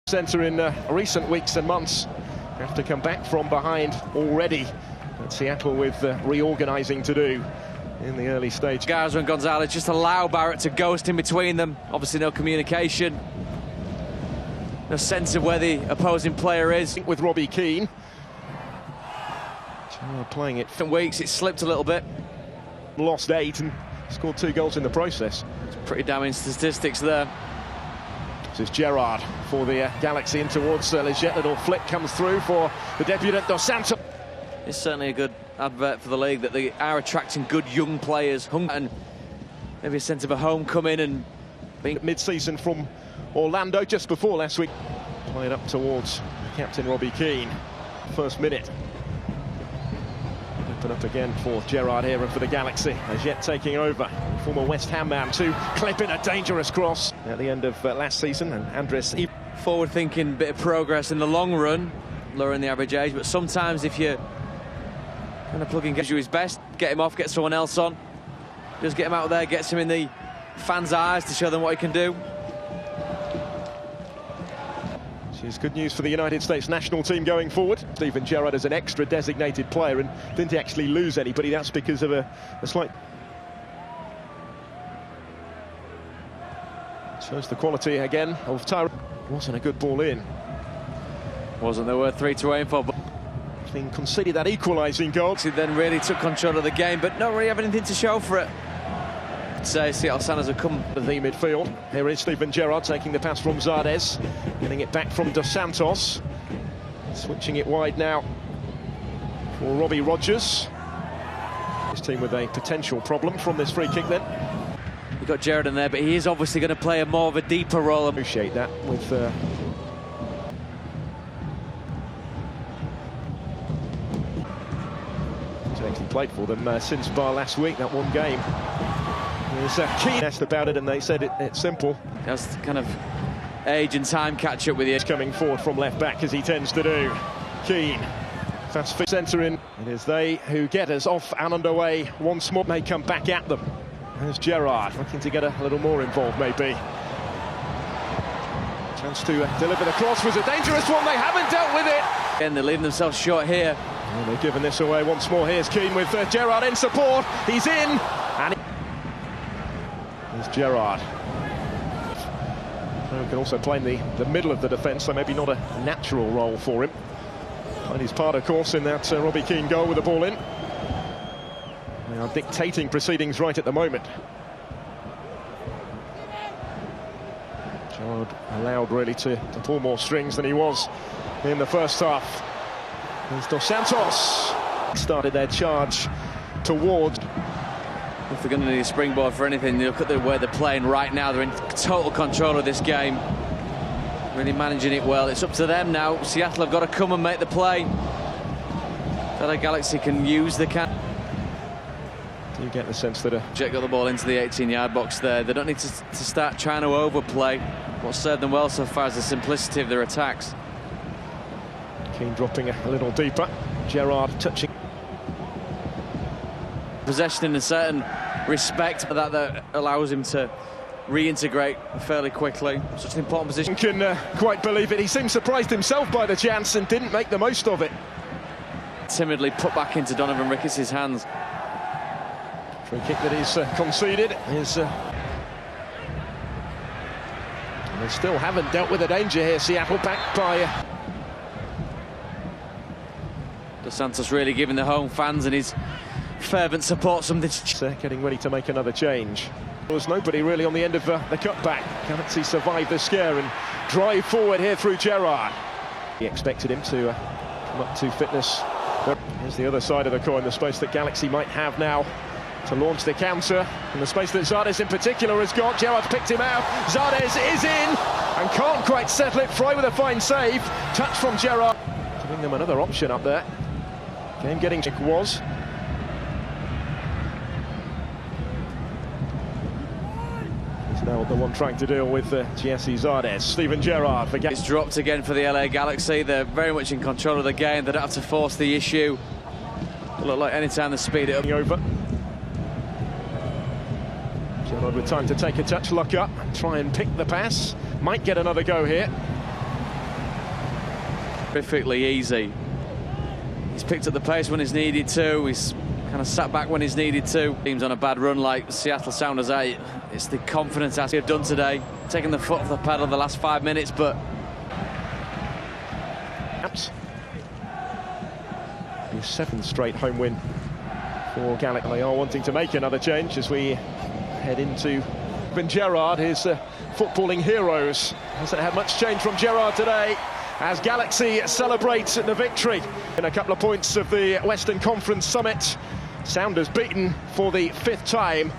Centre in recent weeks and months have to come back from behind already. But Seattle with reorganising to do in the early stage. Garza and Gonzalez just allow Barrett to ghost in between them. Obviously no communication, no sense of where the opposing player is. With Robbie Keane playing it In weeks it slipped a little bit. Lost 8 and scored 2 goals in the process. It's pretty damning statistics there. This is Gerrard for the Galaxy in towards Leggett. Little flick comes through for the debutant Dos Santos. It's certainly a good advert for the league that they are attracting good young players, and maybe a sense of a homecoming and being mid-season from Orlando just before last week. Played up towards captain Robbie Keane. First minute. Open up again for Gerrard here and for the Galaxy. Leggett taking over. Former West Ham man to clip in a dangerous cross at the end of last season. And Andres forward-thinking, bit of progress in the long run, lowering the average age. But sometimes if you kind of plug in, gives you his best, get him off, get someone else on. Just get him out there, gets him in the fans' eyes to show them what he can do. It's good news for the United States national team going forward. Steven Gerrard is an extra designated player and didn't actually lose anybody. That's because of a slight... Shows the quality again of Tyra. Wasn't a good ball in. Wasn't. There were 3 to aim for, but being conceded that equalising goal. He then really took control of the game, but not really have anything to show for it. So Seattle Sounders have come to the midfield. Here is Steven Gerrard taking the pass from Zardes, getting it back from Dos Santos, switching it wide now for Robbie Rogers. His team with a potential problem from this free kick then. You've got Gerrard in there, but he is obviously going to play a more of a deeper role. Appreciate that with he's actually played for them since bar last week, that one game. There's a key asked about it and they said it's simple. That's kind of age and time catch up with you. He's coming forward from left back as he tends to do. Keane, fast fit centre in. It is they who get us off and underway once more. May come back at them. There's Gerrard looking to get a little more involved maybe. Chance to deliver the cross was a dangerous one. They haven't dealt with it. Again, they're leaving themselves short here. And they've given this away once more. Here's Keane with Gerrard in support. He's in. And there's Gerrard. He can also play in the middle of the defence, so maybe not a natural role for him. And he's part, of course, in that Robbie Keane goal with the ball in. They are dictating proceedings right at the moment. Gerrard allowed really to pull more strings than he was in the first half. There's Dos Santos. Started their charge towards. If they're going to need a springboard for anything, you look at the way they're playing right now. They're in total control of this game. Really managing it well. It's up to them now. Seattle have got to come and make the play. The Galaxy can use the can. You get the sense that Jet got the ball into the 18-yard box there. They don't need to start trying to overplay. What's served them well so far is the simplicity of their attacks. Keane dropping a little deeper. Gerrard touching. Possession in a certain respect that allows him to reintegrate fairly quickly. Such an important position. Can quite believe it. He seemed surprised himself by the chance and didn't make the most of it. Timidly put back into Donovan Ricketts' hands. Free kick that is conceded is. And they still haven't dealt with the danger here. Seattle backed by. Dos Santos really giving the home fans and his fervent support something to... Getting ready to make another change. There was nobody really on the end of the cutback. Galaxy survive the scare and drive forward here through Gerrard. He expected him to come up to fitness. Here's the other side of the coin, the space that Galaxy might have now to launch the counter, and the space that Zardes in particular has got. Gerrard's picked him out. Zardes is in and can't quite settle it. Fry with a fine save. Touch from Gerrard. Giving them another option up there. Game getting was. Now the one trying to deal with Jesse Zardes. Steven Gerrard for It's dropped again for the LA Galaxy. They're very much in control of the game. They don't have to force the issue. It'll look like any time they speed it up. Over. Gerrard with time to take a touch, look up, and try and pick the pass. Might get another go here. Perfectly easy. He's picked up the pace when he's needed to. He's kind of sat back when he's needed to. Teams on a bad run like Seattle Sounders 8. It's the confidence as they've done today. Taking the foot off the pedal the last 5 minutes, but... The 7th straight home win for Gallic. They are wanting to make another change as we head into Gerrard, his footballing heroes. Hasn't had much change from Gerrard today as Galaxy celebrate the victory in a couple of points of the Western Conference Summit. Sounders beaten for the 5th time.